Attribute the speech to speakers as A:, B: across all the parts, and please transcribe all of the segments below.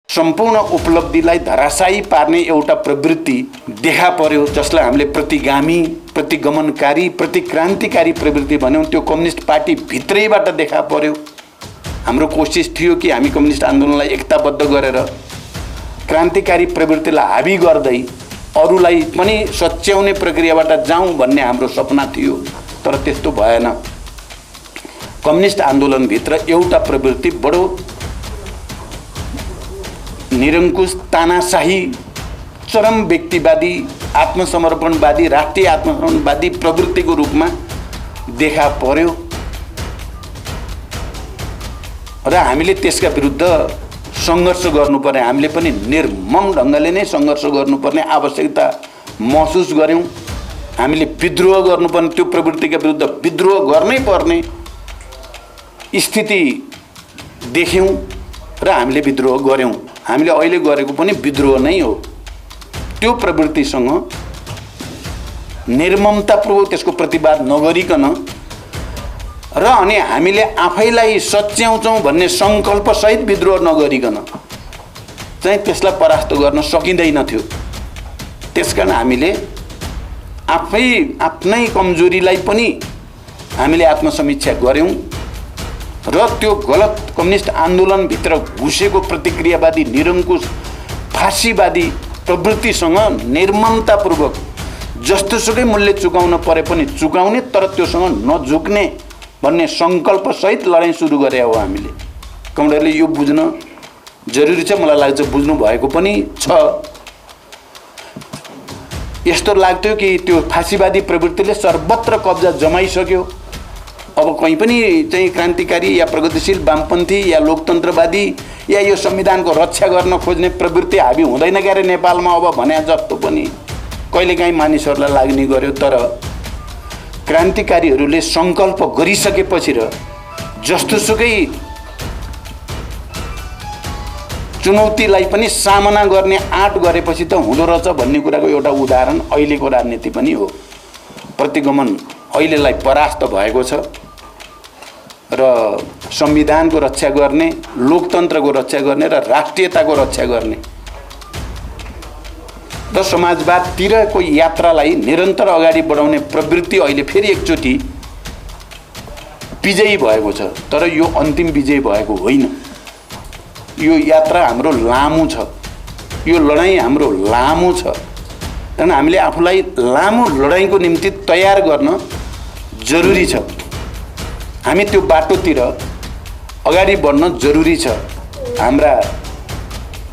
A: सम्पूर्ण उपलब्धिलाई धराशायी पार्ने एउटा प्रवृत्ति देखा पर्यो, जसलाई हामीले प्रतिगामी, प्रतिगमनकारी, प्रतिक्रान्तिकारी प्रवृत्ति भन्यौँ। त्यो कम्युनिस्ट पार्टी भित्रैबाट देखा पर्यो। हाम्रो कोसिस थियो कि हामी कम्युनिस्ट आन्दोलनलाई एकताबद्ध गरेर क्रान्तिकारी प्रवृत्तिलाई हावी गर्दै अरूलाई पनि सच्याउने प्रक्रियाबाट जाउँ भन्ने हाम्रो सपना थियो, तर त्यस्तो भएन। कम्युनिस्ट आन्दोलनभित्र एउटा प्रवृत्ति बडो निरङ्कुश, तानाशाही, चरम व्यक्तिवादी, आत्मसमर्पणवादी, राष्ट्रिय आत्मसमर्पणवादी प्रवृत्तिको रूपमा देखा पर्यो र हामीले त्यसका विरुद्ध सङ्घर्ष गर्नुपर्ने, हामीले पनि निर्मम ढङ्गले नै सङ्घर्ष गर्नुपर्ने आवश्यकता महसुस गऱ्यौँ। हामीले विद्रोह गर्नुपर्ने, त्यो प्रवृत्तिका विरुद्ध विद्रोह गर्नै पर्ने स्थिति देख्यौँ र हामीले विद्रोह गऱ्यौँ। हामीले अहिले गरेको पनि विद्रोह नै हो। त्यो प्रवृत्तिसँग निर्ममतापूर्वक त्यसको प्रतिवाद नगरिकन र अनि हामीले आफैलाई सच्याउँछौँ भन्ने सङ्कल्पसहित विद्रोह नगरिकन चाहिँ त्यसलाई परास्त गर्न सकिँदैन थियो। त्यसकारण हामीले आफ्नै कमजोरीलाई पनि हामीले आत्मसमीक्षा गऱ्यौँ र त्यो गलत कम्युनिस्ट आन्दोलनभित्र घुसेको प्रतिक्रियावादी, निरङ्कुश, फाँसीवादी प्रवृत्तिसँग निर्ममतापूर्वक जस्तोसुकै मूल्य चुकाउन परे पनि चुकाउने, तर त्योसँग नझुक्ने भन्ने सङ्कल्पसहित लडाइँ सुरु गरे हो हामीले। कमरेडले यो बुझ्न जरुरी छ, मलाई लाग्छ बुझ्नु भएको पनि छ। यस्तो लाग्थ्यो कि त्यो फाँसीवादी प्रवृत्तिले सर्वत्र कब्जा जमाइसक्यो, अब कहीँ पनि चाहिँ क्रान्तिकारी या प्रगतिशील वामपन्थी या लोकतन्त्रवादी या यो संविधानको रक्षा गर्न खोज्ने प्रवृत्ति हाबी हुँदैन क्यारे नेपालमा अब भने जस्तो पनि कहिलेकाहीँ मानिसहरूलाई लाग्ने गर्यो। तर क्रान्तिकारीहरूले सङ्कल्प गरिसकेपछि र जस्तोसुकै चुनौतीलाई पनि सामना गर्ने आँट गरेपछि त हुँदो रहेछ भन्ने कुराको एउटा उदाहरण अहिलेको राजनीति पनि हो। प्रतिगमन अहिलेलाई परास्त भएको छ र संविधानको रक्षा गर्ने, लोकतन्त्रको रक्षा गर्ने र राष्ट्रियताको रक्षा गर्ने र समाजवादतिरको यात्रालाई निरन्तर अगाडि बढाउने प्रवृत्ति अहिले फेरि एकचोटि विजयी भएको छ। तर यो अन्तिम विजय भएको होइन। यो यात्रा हाम्रो लामो छ, यो लडाइँ हाम्रो लामो छ। त्यहाँदेखि हामीले आफूलाई लामो लडाइँको निम्ति तयार गर्न जरुरी छ। हामी त्यो बाटोतिर अगाडि बढ्न जरुरी छ। हाम्रा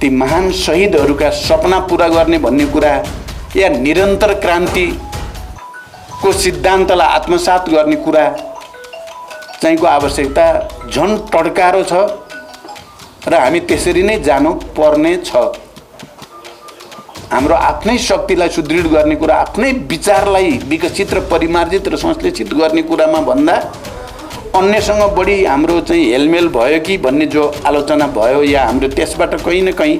A: ती महान शहीदहरूका सपना पुरा गर्ने भन्ने कुरा या निरन्तर क्रान्तिको सिद्धान्तलाई आत्मसात गर्ने कुरा चाहिँको आवश्यकता झन् टड्कारो छ र हामी त्यसरी नै जानु पर्ने छ। हाम्रो आफ्नै शक्तिलाई सुदृढ गर्ने कुरा, आफ्नै विचारलाई विकसित र परिमार्जित र संश्लेषित गर्ने कुरामा भन्दा अन्यसँग बढी हाम्रो चाहिँ हेलमेल भयो कि भन्ने जो आलोचना भयो या हाम्रो त्यसबाट कहीँ न कहीँ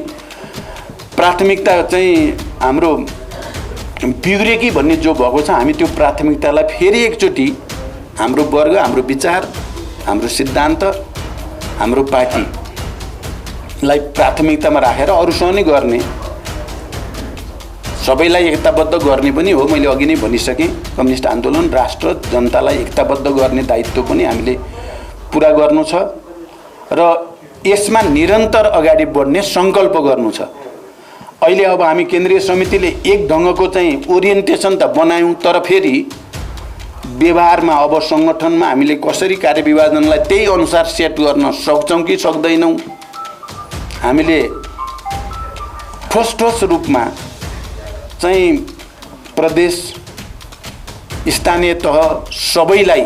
A: प्राथमिकता चाहिँ हाम्रो बिग्रियो कि भन्ने जो भएको छ, हामी त्यो प्राथमिकतालाई फेरि एकचोटि हाम्रो वर्ग, हाम्रो विचार, हाम्रो सिद्धान्त, हाम्रो पार्टीलाई प्राथमिकतामा राखेर अरूसँग नै गर्ने, सबैलाई एकताबद्ध गर्ने पनि हो। मैले अघि नै भनिसकेँ, कम्युनिस्ट आन्दोलन राष्ट्र जनतालाई एकताबद्ध गर्ने दायित्व पनि हामीले पुरा गर्नु छ र यसमा निरन्तर अगाडि बढ्ने सङ्कल्प गर्नु छ। अहिले अब हामी केन्द्रीय समितिले एक ढङ्गको चाहिँ ओरिएन्टेसन त बनायौँ, तर फेरि व्यवहारमा अब सङ्गठनमा हामीले कसरी कार्यविभाजनलाई त्यही अनुसार सेट गर्न सक्छौँ कि सक्दैनौँ, हामीले ठोस रूपमा चाहिँ प्रदेश, स्थानीय तह सबैलाई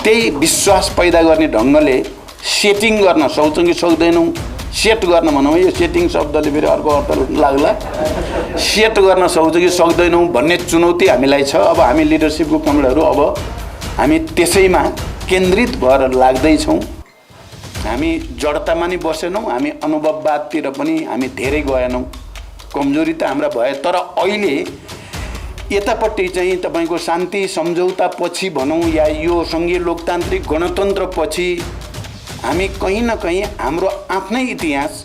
A: त्यही विश्वास पैदा गर्ने ढङ्गले सेटिङ गर्न सक्छौँ कि सक्दैनौँ। सेट गर्न भनौँ, यो सेटिङ शब्दले फेरि अर्को अर्थ लाग्ला। सेट गर्न सक्छौँ कि सक्दैनौँ भन्ने चुनौती हामीलाई छ। अब हामी लिडरसिपको कमरेडहरू अब हामी त्यसैमा केन्द्रित भएर लाग्दैछौँ। हामी जडतामा नि बसेनौँ, हामी अनुभववादतिर पनि हामी धेरै गएनौँ। कमजोरी त हाम्रा भए, तर अहिले यतापट्टि चाहिँ तपाईँको शान्ति सम्झौता पछि भनौँ या यो सङ्घीय लोकतान्त्रिक गणतन्त्र पछि हामी कहीँ न कहीँ हाम्रो आफ्नै इतिहास,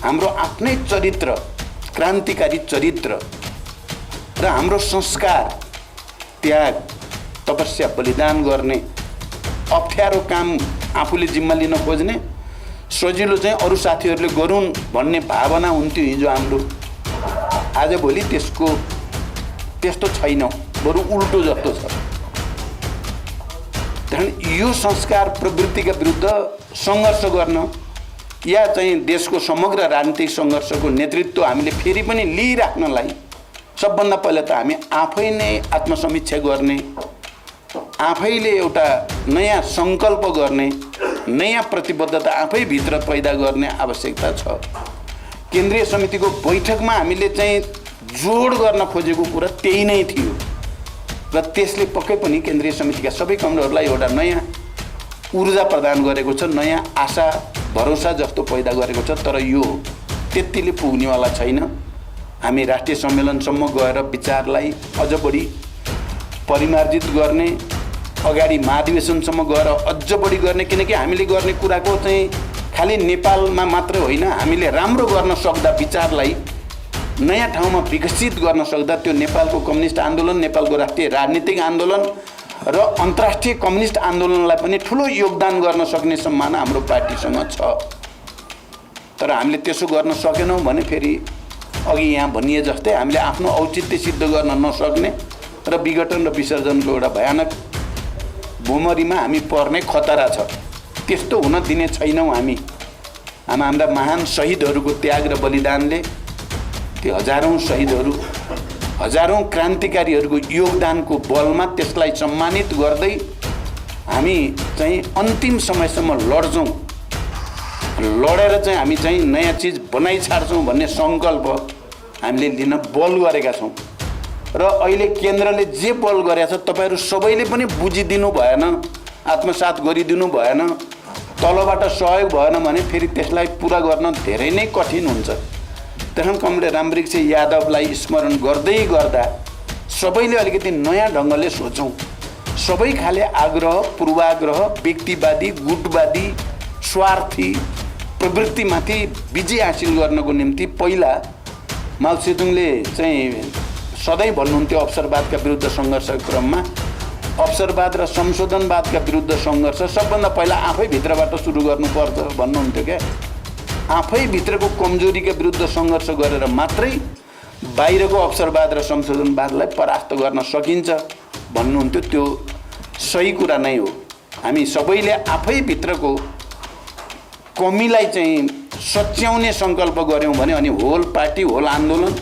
A: हाम्रो आफ्नै चरित्र, क्रान्तिकारी चरित्र र हाम्रो संस्कार, त्याग, तपस्या, बलिदान गर्ने, अप्ठ्यारो काम आफूले जिम्मा लिन खोज्ने, सजिलो चाहिँ अरू साथीहरूले गरून् भन्ने भावना हुन्थ्यो हिजो हाम्रो। आजभोलि त्यस्तो छैन, बरु उल्टो जस्तो छ। यो संस्कार प्रवृत्तिका विरुद्ध सङ्घर्ष गर्न या चाहिँ देशको समग्र राजनीतिक सङ्घर्षको नेतृत्व हामीले फेरि पनि लिइराख्नलाई सबभन्दा पहिला त हामी आफै नै आत्मसमीक्षा गर्ने, आफैले एउटा नयाँ सङ्कल्प गर्ने, नयाँ प्रतिबद्धता आफै भित्र पैदा गर्ने आवश्यकता छ। केन्द्रीय समितिको बैठकमा हामीले चाहिँ जोड गर्न खोजेको कुरा त्यही नै थियो र त्यसले पक्कै पनि केन्द्रीय समितिका सबै कमरेडहरूलाई एउटा नयाँ ऊर्जा प्रदान गरेको छ, नयाँ आशा भरोसा जस्तो पैदा गरेको छ। तर यो त्यतिले पुग्नेवाला छैन। हामी राष्ट्रिय सम्मेलनसम्म गएर विचारलाई अझ बढी परिमार्जित गर्ने, अगाडि महाधिवेशनसम्म गएर अझ बढी गर्ने, किनकि हामीले गर्ने कुराको चाहिँ खालि नेपालमा मात्र होइन, हामीले राम्रो गर्न सक्दा विचारलाई नयाँ ठाउँमा विकसित गर्न सक्दा त्यो नेपालको कम्युनिस्ट आन्दोलन, नेपालको राष्ट्रिय राजनीतिक आन्दोलन र अन्तर्राष्ट्रिय कम्युनिस्ट आन्दोलनलाई पनि ठुलो योगदान गर्न सक्ने सम्मान हाम्रो पार्टीसँग छ। तर हामीले त्यसो गर्न सकेनौँ भने फेरि अघि यहाँ भनिए जस्तै हामीले आफ्नो औचित्य सिद्ध गर्न नसक्ने र विघटन र विसर्जनको एउटा भयानक भुमरीमा हामी पर्ने खतरा छ। त्यस्तो हुन दिने छैनौँ हामी। हाम्रा महान शहीदहरूको त्याग र बलिदानले, त्यो हजारौँ शहीदहरू, हजारौँ क्रान्तिकारीहरूको योगदानको बलमा त्यसलाई सम्मानित गर्दै हामी चाहिँ अन्तिम समयसम्म लड्छौँ। लडेर चाहिँ हामी चाहिँ नयाँ चिज बनाइ छाड्छौँ भन्ने सङ्कल्प हामीले लिन बल गरेका छौँ। र अहिले केन्द्रले जे बल गरेको छ तपाईँहरू सबैले पनि बुझिदिनु भएन, आत्मसात गरिदिनु भएन, तलबाट सहयोग भएन भने फेरि त्यसलाई पुरा गर्न धेरै नै कठिन हुन्छ। त्यहाँ कमरेड रामवृक्ष यादवलाई स्मरण गर्दै गर्दा सबैले अलिकति नयाँ ढङ्गले सोचौँ। सबै खाले आग्रह, पूर्वाग्रह, व्यक्तिवादी, गुटवादी, स्वार्थी प्रवृत्तिमाथि विजय हासिल गर्नको निम्ति पहिला माओ सेतुङले चाहिँ सधैँ भन्नुहुन्थ्यो अवसरवादका विरुद्ध सङ्घर्षको क्रममा अवसरवाद र संशोधनवादका विरुद्ध सङ्घर्ष सबभन्दा पहिला आफै भित्रबाट सुरु गर्नुपर्छ भन्नुहुन्थ्यो क्या। आफै भित्रको कमजोरीका विरुद्ध सङ्घर्ष गरेर मात्रै बाहिरको अवसरवाद र संशोधनवादलाई परास्त गर्न सकिन्छ भन्नुहुन्थ्यो। त्यो सही कुरा नै हो। हामी सबैले आफै भित्रको कमीलाई चाहिँ सच्याउने सङ्कल्प गऱ्यौँ भने अनि होल पार्टी, होल आन्दोलन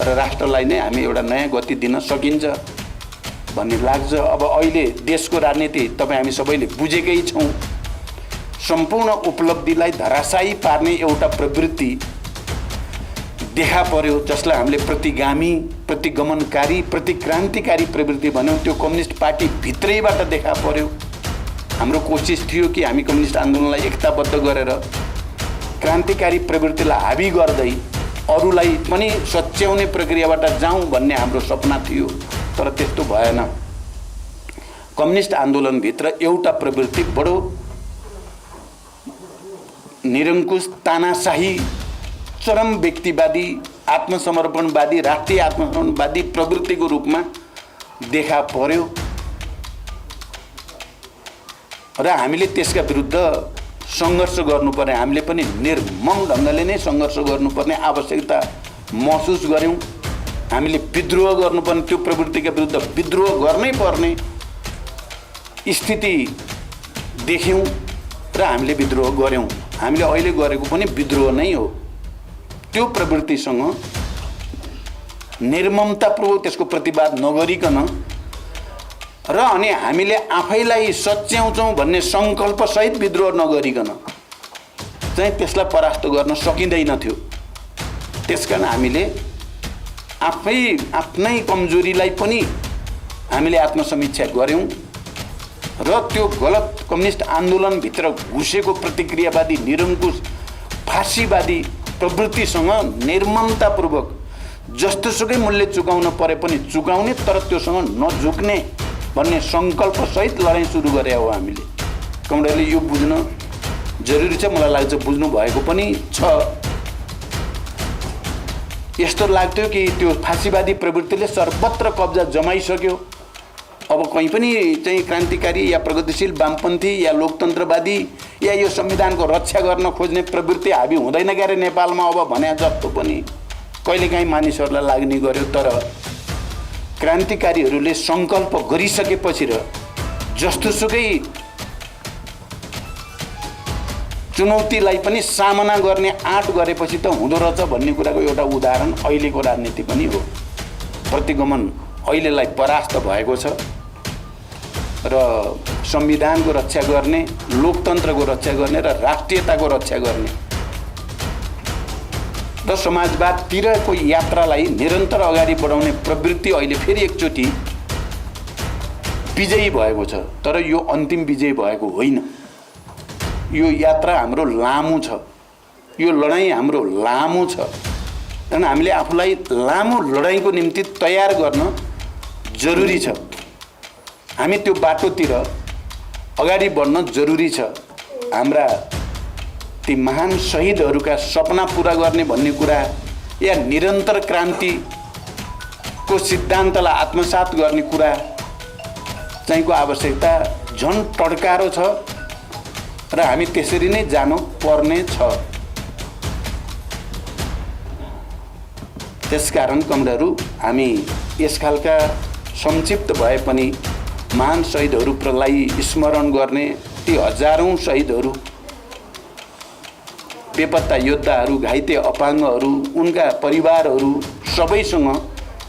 A: र राष्ट्रलाई नै हामी एउटा नयाँ गति दिन सकिन्छ भन्ने लाग्छ। अब अहिले देशको राजनीति तपाईँ हामी सबैले बुझेकै छौँ। सम्पूर्ण उपलब्धिलाई धराशायी पार्ने एउटा प्रवृत्ति देखा पर्यो, जसलाई हामीले प्रतिगामी, प्रतिगमनकारी, प्रतिक्रान्तिकारी प्रवृत्ति भन्यौँ। त्यो कम्युनिस्ट पार्टी भित्रैबाट देखा पर्यो। हाम्रो कोसिस थियो कि हामी कम्युनिस्ट आन्दोलनलाई एकताबद्ध गरेर क्रान्तिकारी प्रवृत्तिलाई हावी गर्दै अरूलाई पनि सच्याउने प्रक्रियाबाट जाउँ भन्ने हाम्रो सपना थियो। तर त्यस्तो भएन। कम्युनिस्ट आन्दोलनभित्र एउटा प्रवृत्ति बडो निरङ्कुश, तानाशाही, चरम व्यक्तिवादी, आत्मसमर्पणवादी, राष्ट्रिय आत्मसमर्पणवादी प्रवृत्तिको रूपमा देखा पर्यो र हामीले त्यसका विरुद्ध सङ्घर्ष गर्नुपर्ने, हामीले पनि निर्मम ढङ्गले नै सङ्घर्ष गर्नुपर्ने आवश्यकता महसुस गऱ्यौँ। हामीले विद्रोह गर्नुपर्ने, त्यो प्रवृत्तिका विरुद्ध विद्रोह गर्नै पर्ने स्थिति देख्यौँ र हामीले विद्रोह गऱ्यौँ। हामीले अहिले गरेको पनि विद्रोह नै हो। त्यो प्रवृत्तिसँग निर्ममतापूर्वक त्यसको प्रतिवाद नगरिकन र अनि हामीले आफैलाई सच्याउँछौँ भन्ने सङ्कल्पसहित विद्रोह नगरिकन चाहिँ त्यसलाई परास्त गर्न सकिँदैन थियो। त्यसकारण हामीले आफ्नै कमजोरीलाई पनि हामीले आत्मसमीक्षा गऱ्यौँ र त्यो गलत कम्युनिस्ट आन्दोलनभित्र घुसेको प्रतिक्रियावादी, निरङ्कुश, फाँसीवादी प्रवृत्तिसँग निर्ममतापूर्वक जस्तोसुकै मूल्य चुकाउन परे पनि चुकाउने, तर त्योसँग नझुक्ने भन्ने सङ्कल्पसहित लडाइँ सुरु गरे हो हामीले। कमरेडले यो बुझ्न जरुरी छ, मलाई लाग्छ बुझ्नु भएको पनि छ। यस्तो लाग्थ्यो कि त्यो फाँसीवादी प्रवृत्तिले सर्वत्र कब्जा जमाइसक्यो। अब कहीँ पनि चाहिँ क्रान्तिकारी या प्रगतिशील वामपन्थी या लोकतन्त्रवादी या यो संविधानको रक्षा गर्न खोज्ने प्रवृत्ति हाबी हुँदैन क्यारे नेपालमा अब भने जस्तो पनि कहिलेकाहीँ मानिसहरूलाई लाग्ने गर्यो। तर क्रान्तिकारीहरूले सङ्कल्प गरिसकेपछि र जस्तोसुकै चुनौतीलाई पनि सामना गर्ने आँट गरेपछि त हुँदो रहेछ भन्ने कुराको एउटा उदाहरण अहिलेको राजनीति पनि हो। प्रतिगमन अहिलेलाई परास्त भएको छ र संविधानको रक्षा गर्ने, लोकतन्त्रको रक्षा गर्ने र राष्ट्रियताको रक्षा गर्ने र समाजवादतिरको यात्रालाई निरन्तर अगाडि बढाउने प्रवृत्ति अहिले फेरि एकचोटि विजयी भएको छ। तर यो अन्तिम विजय भएको होइन। यो यात्रा हाम्रो लामो छ, यो लडाईँ हाम्रो लामो छ। कारण हामीले आफूलाई लामो लडाईँको निम्ति तयार गर्न जरुरी छ। हामी त्यो बाटोतिर अगाडि बढ्न जरुरी छ। हाम्रा ती महान शहीदहरूका सपना पूरा गर्ने भन्ने कुरा या निरन्तर क्रान्तिको सिद्धान्तलाई आत्मसात गर्ने कुरा चाहिँको आवश्यकता झन् टड्कारो छ र हामी त्यसरी नै जानु पर्ने छ। त्यसकारण कमरेडहरू, हामी यस खालका संक्षिप्त भए पनि महान शहीदहरूलाई स्मरण गर्ने, ती हजारौं शहीदहरू, बेपत्ता योद्धाहरू, घाइते अपाङ्गहरू, उनका परिवारहरू सबैसँग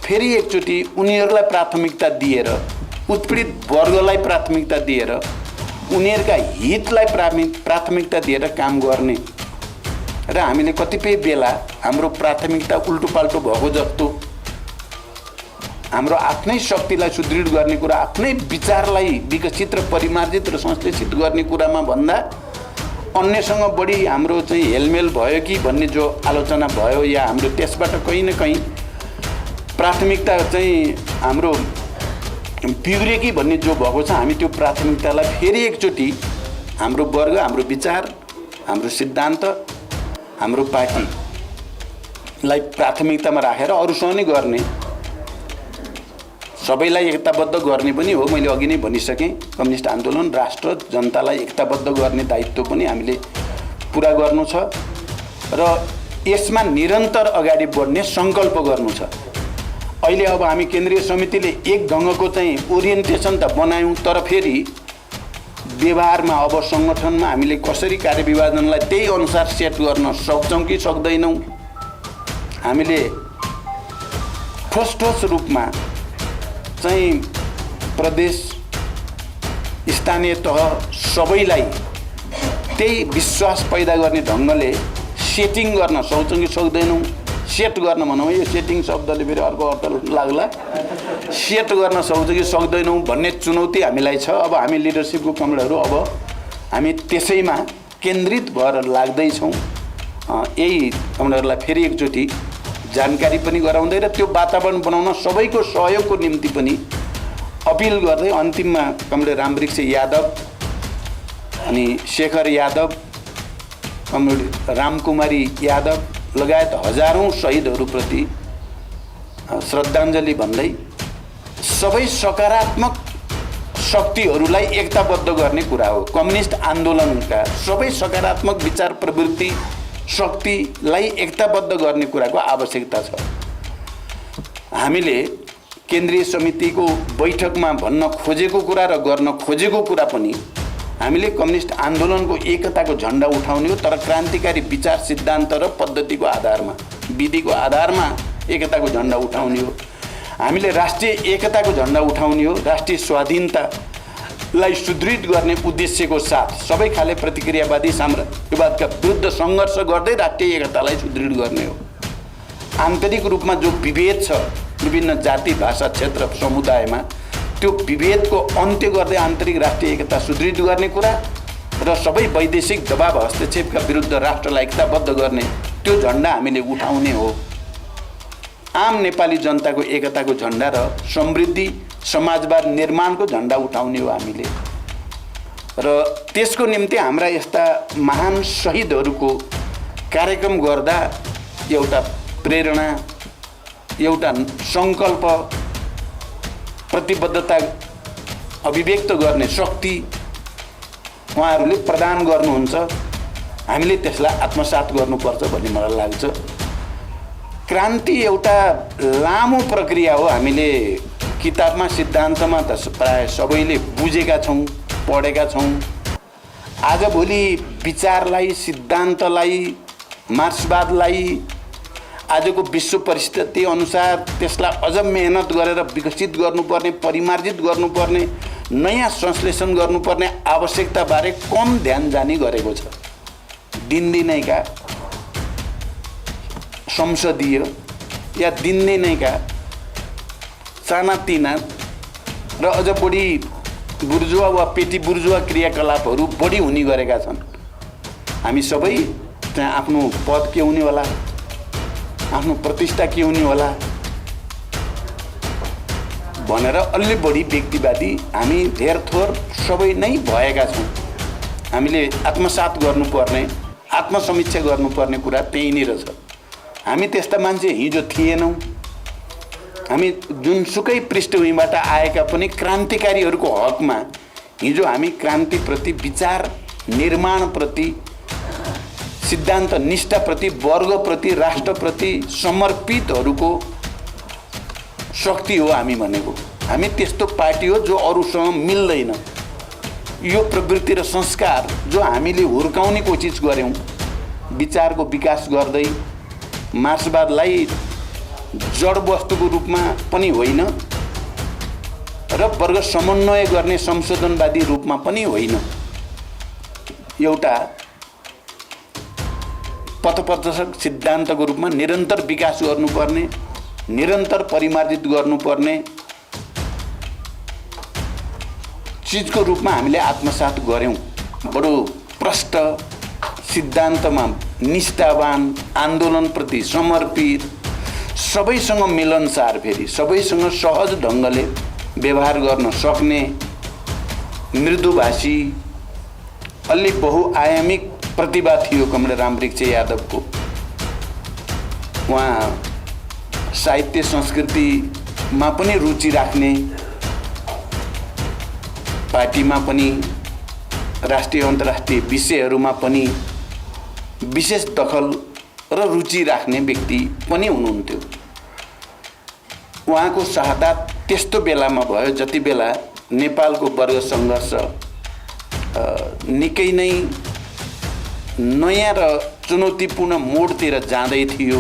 A: फेरि एकचोटि उनीहरूलाई प्राथमिकता दिएर, उत्पीडित वर्गलाई प्राथमिकता दिएर, उनीहरूका हितलाई प्राथमिकता दिएर काम गर्ने र हामीले कतिपय बेला हाम्रो प्राथमिकता उल्टोपाल्टो भएको जस्तो हाम्रो आफ्नै शक्तिलाई सुदृढ गर्ने कुरा, आफ्नै विचारलाई विकसित र परिमार्जित र संश्लेषित गर्ने कुरामा भन्दा अन्यसँग बढी हाम्रो चाहिँ हेलमेल भयो कि भन्ने जो आलोचना भयो या हाम्रो त्यसबाट कहीँ न कहीँ प्राथमिकता चाहिँ हाम्रो बिग्रियो कि भन्ने जो भएको छ, हामी त्यो प्राथमिकतालाई फेरि एकचोटि हाम्रो वर्ग, हाम्रो विचार, हाम्रो सिद्धान्त, हाम्रो पार्टीलाई प्राथमिकतामा राखेर अरूसँग नै गर्ने, सबैलाई एकताबद्ध गर्ने पनि हो। मैले अघि नै भनिसकेँ, कम्युनिस्ट आन्दोलन राष्ट्र जनतालाई एकताबद्ध गर्ने दायित्व पनि हामीले पुरा गर्नु छ र यसमा निरन्तर अगाडि बढ्ने सङ्कल्प गर्नु छ। अहिले अब हामी केन्द्रीय समितिले एक ढङ्गको चाहिँ ओरिएन्टेसन त बनायौँ, तर फेरि व्यवहारमा अब सङ्गठनमा हामीले कसरी कार्यविभाजनलाई त्यही अनुसार सेट गर्न सक्छौँ कि सक्दैनौँ, हामीले ठोस रूपमा चाहिँ प्रदेश, स्थानीय तह सबैलाई त्यही विश्वास पैदा गर्ने ढङ्गले सेटिङ गर्न सक्छौँ कि सक्दैनौँ। सेट गर्न भनौँ, यो सेटिङ शब्दले फेरि अर्को अर्थ लाग्ला। सेट गर्न सक्छौँ कि सक्दैनौँ भन्ने चुनौती हामीलाई छ। अब हामी लिडरसिपको कमरेडहरू अब हामी त्यसैमा केन्द्रित भएर लाग्दैछौँ। यही कमरेडहरूलाई फेरि एकचोटि जानकारी पनि गराउँदै र त्यो वातावरण बनाउन सबैको सहयोगको निम्ति पनि अपिल गर्दै अन्तिममा कमरेड रामवृक्ष यादव अनि शेखर यादव, कमरेड रामकुमारी यादव लगायत हजारौं शहीदहरूप्रति श्रद्धाञ्जली भन्दै सबै सकारात्मक शक्तिहरूलाई एकताबद्ध गर्ने कुरा हो। कम्युनिस्ट आन्दोलनका सबै सकारात्मक विचार, प्रवृत्ति, शक्तिलाई एकताबद्ध गर्ने कुराको आवश्यकता छ। हामीले केन्द्रीय समितिको बैठकमा भन्न खोजेको कुरा र गर्न खोजेको कुरा पनि हामीले कम्युनिस्ट आन्दोलनको एकताको झण्डा उठाउने हो, तर क्रान्तिकारी विचार, सिद्धान्त र पद्धतिको आधारमा, विधिको आधारमा एकताको झण्डा उठाउने हो। हामीले राष्ट्रिय एकताको झण्डा उठाउने हो। राष्ट्रिय स्वाधीनतालाई सुदृढ गर्ने उद्देश्यको साथ सबै खाले प्रतिक्रियावादी साम्राज्यवादका विरुद्ध सङ्घर्ष गर्दै राष्ट्रिय एकतालाई सुदृढ गर्ने हो। आन्तरिक रूपमा जो विभेद छ विभिन्न जाति, भाषा, क्षेत्र, समुदायमा, त्यो विभेदको अन्त्य गर्दै आन्तरिक राष्ट्रिय एकता सुदृढ गर्ने कुरा र सबै वैदेशिक दबाव, हस्तक्षेपका विरुद्ध राष्ट्रलाई एकताबद्ध गर्ने त्यो झण्डा हामीले उठाउने हो। आम नेपाली जनताको एकताको झण्डा र समृद्धि, समाजवाद निर्माणको झण्डा उठाउने हो हामीले। र त्यसको निम्ति हाम्रा यस्ता महान शहीदहरूको कार्यक्रम गर्दा एउटा प्रेरणा, एउटा सङ्कल्प प्रतिबद्धता अभिव्यक्त गर्ने शक्ति उहाँहरूले प्रदान गर्नुहुन्छ। हामीले त्यसलाई आत्मसात गर्नुपर्छ भन्ने मलाई लाग्छ। क्रान्ति एउटा लामो प्रक्रिया हो। हामीले किताबमा सिद्धान्तमा त प्राय सबैले बुझेका छौँ, पढेका छौँ। आजभोलि विचारलाई, सिद्धान्तलाई, मार्क्सवादलाई आजको विश्व परिस्थिति अनुसार त्यसलाई अझ मेहनत गरेर विकसित गर्नुपर्ने, परिमार्जित गर्नुपर्ने, नयाँ संश्लेषण गर्नुपर्ने आवश्यकताबारे कम ध्यान जाने गरेको छ। दिनदिनैका संसदीय या दिनदिनैका सानातिना र अझ बढी बुर्जुवा वा पेटी बुर्जुवा क्रियाकलापहरू बढी हुने गरेका छन्। हामी सबै त्यहाँ आफ्नो पद के हुने होला, आफ्नो प्रतिष्ठा के हुने होला भनेर अलि बढी व्यक्तिवादी हामी धेर थोर सबै नै भएका छौँ। हामीले आत्मसात गर्नुपर्ने, आत्मसमीक्षा गर्नुपर्ने कुरा त्यही नै रहेछ। हामी त्यस्ता मान्छे हिजो थिएनौँ। हामी जुनसुकै पृष्ठभूमिबाट आएका पनि क्रान्तिकारीहरूको हकमा हिजो हामी क्रान्तिप्रति, विचार निर्माणप्रति, सिद्धान्त निष्ठाप्रति, वर्गप्रति, राष्ट्रप्रति समर्पितहरूको शक्ति हो हामी भनेको। हामी त्यस्तो पार्टी हो जो अरूसँग मिल्दैन। यो प्रवृत्ति र संस्कार जो हामीले हुर्काउने कोसिस गऱ्यौँ, विचारको विकास गर्दै मार्क्सवादलाई जड वस्तुको रूपमा पनि होइन र वर्ग समन्वय गर्ने संशोधनवादी रूपमा पनि होइन, एउटा पथप्रदर्शक सिद्धान्तको रूपमा निरन्तर विकास गर्नुपर्ने, निरन्तर परिमार्जित गर्नुपर्ने चिजको रूपमा हामीले आत्मसात गऱ्यौँ। बडो प्रष्ट, सिद्धान्तमा निष्ठावान, आन्दोलनप्रति समर्पित, सबैसँग मिलनसार, फेरि सबैसँग सहज ढङ्गले व्यवहार गर्न सक्ने, मृदुभाषी, अलि बहुआयामिक प्रतिभा थियो कमरेड रामवृक्ष यादवको। उहाँ साहित्य संस्कृतिमा पनि रुचि राख्ने, पार्टीमा पनि, राष्ट्रिय अन्तर्राष्ट्रिय विषयहरूमा पनि विशेष दखल र रुचि राख्ने व्यक्ति पनि हुनुहुन्थ्यो। उहाँको शहादत त्यस्तो बेलामा भयो जति बेला नेपालको वर्ग सङ्घर्ष निकै नै नयाँ र चुनौतीपूर्ण मोडतिर जाँदै थियो।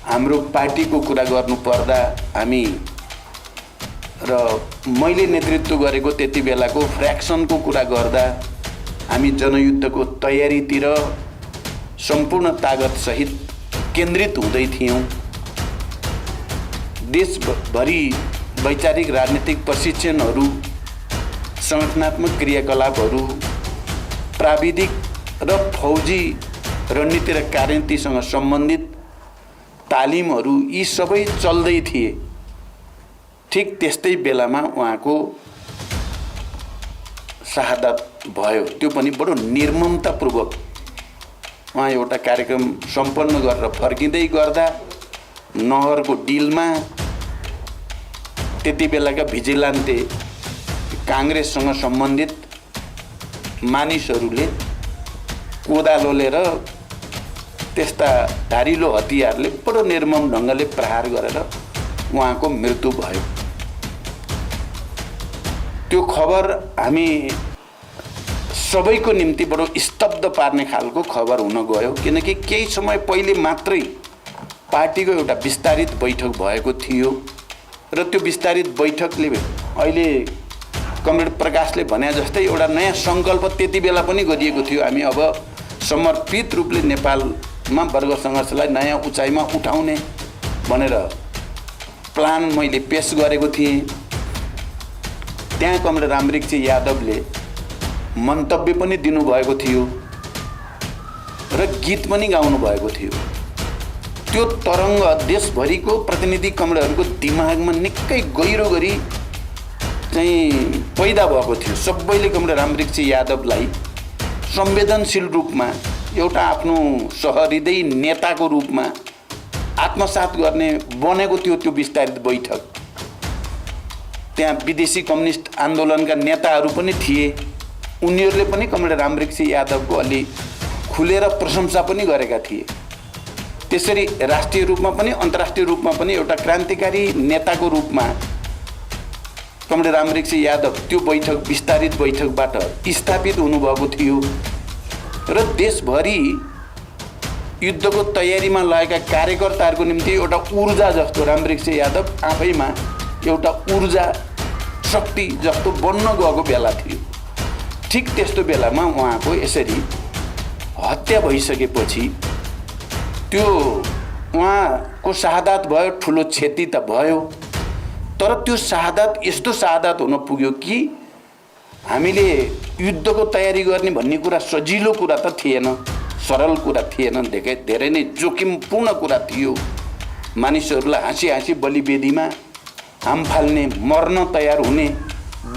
A: हाम्रो पार्टीको कुरा गर्नुपर्दा हामी र मैले नेतृत्व गरेको त्यति बेलाको फ्र्याक्सनको कुरा गर्दा हामी जनयुद्धको तयारीतिर सम्पूर्ण तागतसहित केन्द्रित हुँदै थियौँ। देशभरि वैचारिक राजनीतिक प्रशिक्षणहरू, सङ्गठनात्मक क्रियाकलापहरू, प्राविधिक र फौजी रणनीति र कार्यनीतिसँग सम्बन्धित तालिमहरू यी सबै चल्दै थिए। ठिक त्यस्तै बेलामा उहाँको शहादत भयो। त्यो पनि बडो निर्ममतापूर्वक उहाँ एउटा कार्यक्रम सम्पन्न गरेर फर्किँदै गर्दा नहरको डिलमा त्यति बेलाका भिजिलान्टे काङ्ग्रेससँग सम्बन्धित मानिसहरूले कोदालोले र त्यस्ता धारिलो हतियारले बडो निर्मम ढङ्गले प्रहार गरेर उहाँको मृत्यु भयो। त्यो खबर हामी सबैको निम्ति बडो स्तब्ध पार्ने खालको खबर हुन गयो, किनकि केही समय पहिले मात्रै पार्टीको एउटा विस्तारित बैठक भएको थियो र त्यो विस्तारित बैठकले अहिले कमरेड प्रकाशले भने जस्तै एउटा नयाँ सङ्कल्प त्यति बेला पनि गरिएको थियो। हामी अब समर्पित रूपले नेपालमा वर्ग सङ्घर्षलाई नयाँ उचाइमा उठाउने भनेर प्लान मैले पेश गरेको थिएँ। त्यहाँ कमरेड रामवृक्ष यादवले मन्तव्य पनि दिनुभएको थियो र गीत पनि गाउनु भएको थियो। त्यो तरङ्ग देशभरिको प्रतिनिधि कमरेडहरूको दिमागमा निकै गहिरो गरी चाहिँ पैदा भएको थियो। सबैले कमरेड रामवृक्ष यादवलाई संवेदनशील रूपमा एउटा आफ्नो सहृदय नेताको रूपमा आत्मसात गर्ने बनेको त्यो विस्तारित बैठक। त्यहाँ विदेशी कम्युनिस्ट आन्दोलनका नेताहरू पनि थिए, उनीहरूले पनि कमरेड रामवृक्ष यादवको अलि खुलेर प्रशंसा पनि गरेका थिए। त्यसरी राष्ट्रिय रूपमा पनि अन्तर्राष्ट्रिय रूपमा पनि एउटा क्रान्तिकारी नेताको रूपमा कमरेड रामवृक्ष यादव त्यो बैठक विस्तारित बैठकबाट स्थापित हुनुभएको थियो र देशभरि युद्धको तयारीमा लागेका कार्यकर्ताहरूको निम्ति एउटा ऊर्जा जस्तो रामवृक्ष यादव आफैमा एउटा ऊर्जा शक्ति जस्तो बन्न गएको बेला थियो। ठिक त्यस्तो बेलामा उहाँको यसरी हत्या भइसकेपछि त्यो उहाँको शहादत भयो, ठुलो क्षति त भयो, तर त्यो शहादत यस्तो शहादत हुन पुग्यो कि हामीले युद्धको तयारी गर्ने भन्ने कुरा सजिलो कुरा त थिएन, सरल कुरा थिएन, धेरै नै जोखिमपूर्ण कुरा थियो। मानिसहरूलाई हाँसी हाँसी बलिवेदीमा हाम फाल्ने, मर्न तयार हुने,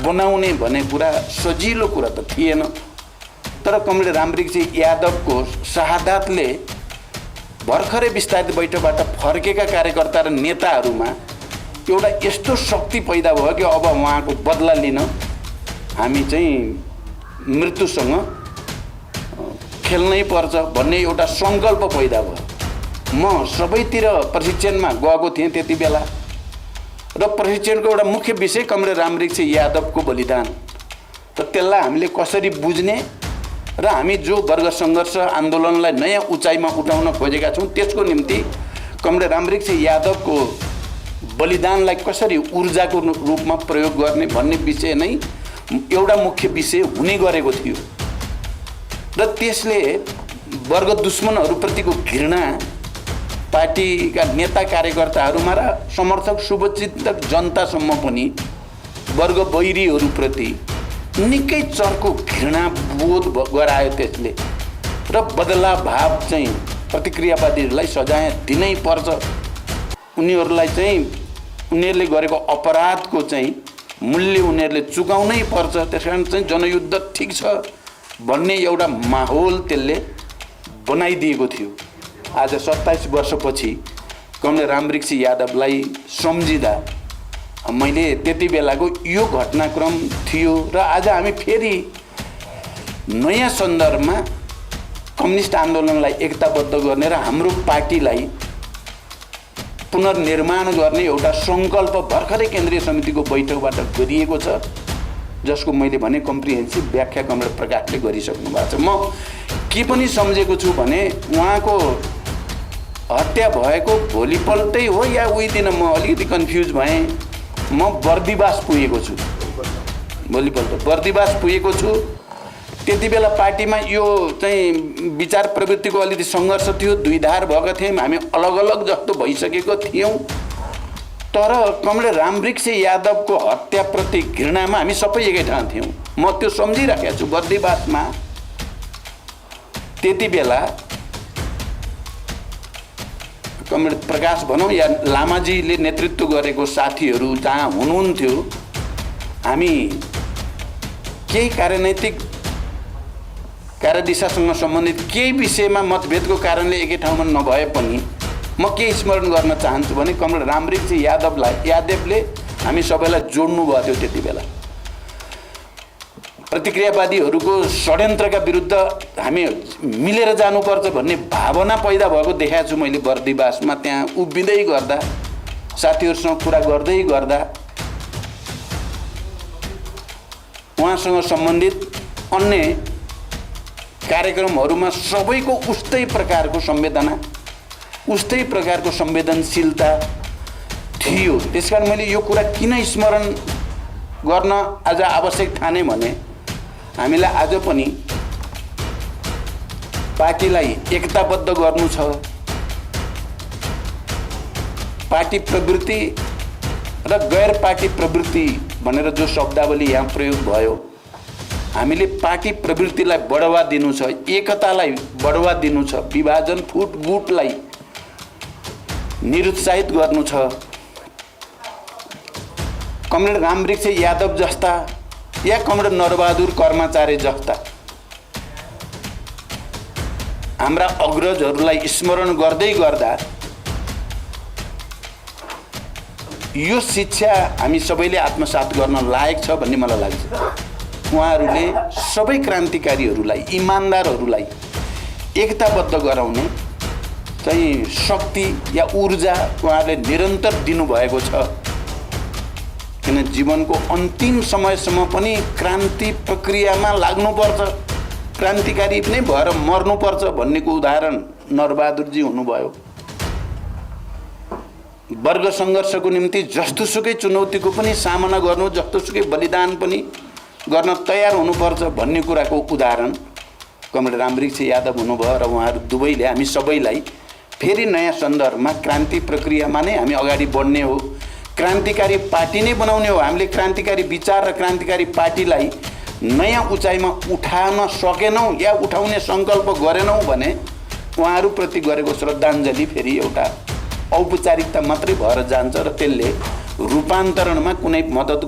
A: बनाउने भन्ने कुरा सजिलो कुरा त थिएन। तर कमरेड रामवृक्ष यादवको शहादतले भर्खरै विस्तारित बैठकबाट फर्केका कार्यकर्ता र नेताहरूमा एउटा यस्तो शक्ति पैदा भयो कि अब उहाँको बदला लिन हामी चाहिँ मृत्युसँग खेल्नै पर्छ भन्ने एउटा सङ्कल्प पैदा भयो। म सबैतिर प्रशिक्षणमा गएको थिएँ त्यति बेला र प्रशिक्षणको एउटा मुख्य विषय कमरेड रामवृक्ष यादवको बलिदान। त त्यसलाई हामीले कसरी बुझ्ने र हामी जो वर्ग सङ्घर्ष आन्दोलनलाई नयाँ उचाइमा उठाउन खोजेका छौँ त्यसको निम्ति कमरेड रामवृक्ष यादवको बलिदानलाई कसरी ऊर्जाको रूपमा प्रयोग गर्ने भन्ने विषय नै एउटा मुख्य विषय हुने गरेको थियो। र त्यसले वर्ग दुश्मनहरूप्रतिको घृणा पार्टीका नेता कार्यकर्ताहरूमा र समर्थक शुभचिन्तक जनतासम्म पनि वर्ग वैरीहरूप्रति निकै चर्को घृणा बोध गरायो त्यसले। र बदला भाव चाहिँ प्रतिक्रियावादीहरूलाई सजाय दिनै पर्छ, उनीहरूलाई चाहिँ उनीहरूले गरेको अपराधको चाहिँ मूल्य उनीहरूले चुकाउनै पर्छ। त्यसकारण चाहिँ जनयुद्ध ठिक छ भन्ने एउटा माहौल त्यसले बनाइदिएको थियो। आज 27 वर्षपछि कमरेड रामवृक्ष यादवलाई सम्झिँदा मैले त्यति बेलाको यो घटनाक्रम थियो र आज हामी फेरि नयाँ सन्दर्भमा कम्युनिस्ट आन्दोलनलाई एकताबद्ध गर्ने र हाम्रो पार्टीलाई पुनर्निर्माण गर्ने एउटा सङ्कल्प भर्खरै केन्द्रीय समितिको बैठकबाट गरिएको छ, जसको मैले भने कम्प्रिहेन्सिभ व्याख्या कमरेड प्रकाशले गरिसक्नु भएको छ। म के पनि सम्झेको छु भने उहाँको हत्या भएको भोलिपल्टै हो या उही दिन, म अलिकति कन्फ्युज भएँ। म बर्दिवास पुगेको छु, भोलिपल्ट बर्दिवास पुगेको छु। त्यति बेला पार्टीमा यो चाहिँ विचार प्रवृत्तिको अलिकति सङ्घर्ष थियो, दुई धार भएका थियौँ, हामी अलग अलग जस्तो भइसकेको थियौँ। तर कमरेड रामवृक्ष यादवको हत्याप्रति घृणामा हामी सबै एकै ठाउँ थियौँ। म त्यो सम्झिराखेको छु। बर्दिवासमा त्यति बेला कमरेड प्रकाश भनौँ या लामाजीले नेतृत्व गरेको साथीहरू जहाँ हुनुहुन्थ्यो, हामी केही कार्यनैतिक कार्यदिशासँग सम्बन्धित केही विषयमा मतभेदको कारणले एकै ठाउँमा नभए पनि म के स्मरण गर्न चाहन्छु भने कमरेड रामवृक्ष यादवले हामी सबैलाई जोड्नु भएको थियो। त्यति बेला प्रतिक्रियावादीहरूको षड्यन्त्रका विरुद्ध हामी मिलेर जानुपर्छ भन्ने भावना पैदा भएको देखाएको छु मैले बर्दिवासमा। त्यहाँ उभिँदै गर्दा, साथीहरूसँग कुरा गर्दै गर्दा उहाँसँग सम्बन्धित अन्य कार्यक्रमहरूमा सबैको उस्तै प्रकारको संवेदना, उस्तै प्रकारको संवेदनशीलता थियो। त्यसकारण मैले यो कुरा किन स्मरण गर्न आज आवश्यक ठाने भने हामीलाई आज पनि पार्टीलाई एकताबद्ध गर्नु छ। पार्टी प्रवृत्ति र गैर पार्टी प्रवृत्ति भनेर जो शब्दावली यहाँ प्रयोग भयो, हामीले पार्टी प्रवृत्तिलाई बढावा दिनु छ, एकतालाई बढावा दिनु छ, विभाजन फुटगुटलाई निरुत्साहित गर्नु छ। कमरेड रामवृक्ष यादव जस्ता या कमरेड नरबहादुर कर्माचार्य जस्ता हाम्रा अग्रजहरूलाई स्मरण गर्दै गर्दा यो शिक्षा हामी सबैले आत्मसात गर्न लायक छ भन्ने मलाई लाग्छ। उहाँहरूले सबै क्रान्तिकारीहरूलाई, इमान्दारहरूलाई एकताबद्ध गराउने चाहिँ शक्ति या ऊर्जा उहाँहरूले निरन्तर दिनुभएको छ। किन जीवनको अन्तिम समयसम्म पनि क्रान्ति प्रक्रियामा लाग्नुपर्छ, क्रान्तिकारी नै भएर मर्नुपर्छ भन्नेको उदाहरण नरबहादुरजी हुनुभयो। वर्ग सङ्घर्षको निम्ति जस्तोसुकै चुनौतीको पनि सामना गर्नु, जस्तोसुकै बलिदान पनि गर्न तयार हुनुपर्छ भन्ने कुराको उदाहरण कमरेड रामवृक्ष यादव हुनुभयो। र उहाँहरू दुवैले हामी सबैलाई फेरि नयाँ सन्दर्भमा क्रान्ति प्रक्रियामा नै हामी अगाडि बढ्ने हो, क्रान्तिकारी पार्टी नै बनाउने हो। हामीले क्रान्तिकारी विचार र क्रान्तिकारी पार्टीलाई नयाँ उचाइमा उठाउन सकेनौँ या उठाउने सङ्कल्प गरेनौँ भने उहाँहरूप्रति गरेको श्रद्धाञ्जली फेरि एउटा औपचारिकता मात्रै भएर जान्छ र त्यसले रूपान्तरणमा कुनै मद्दत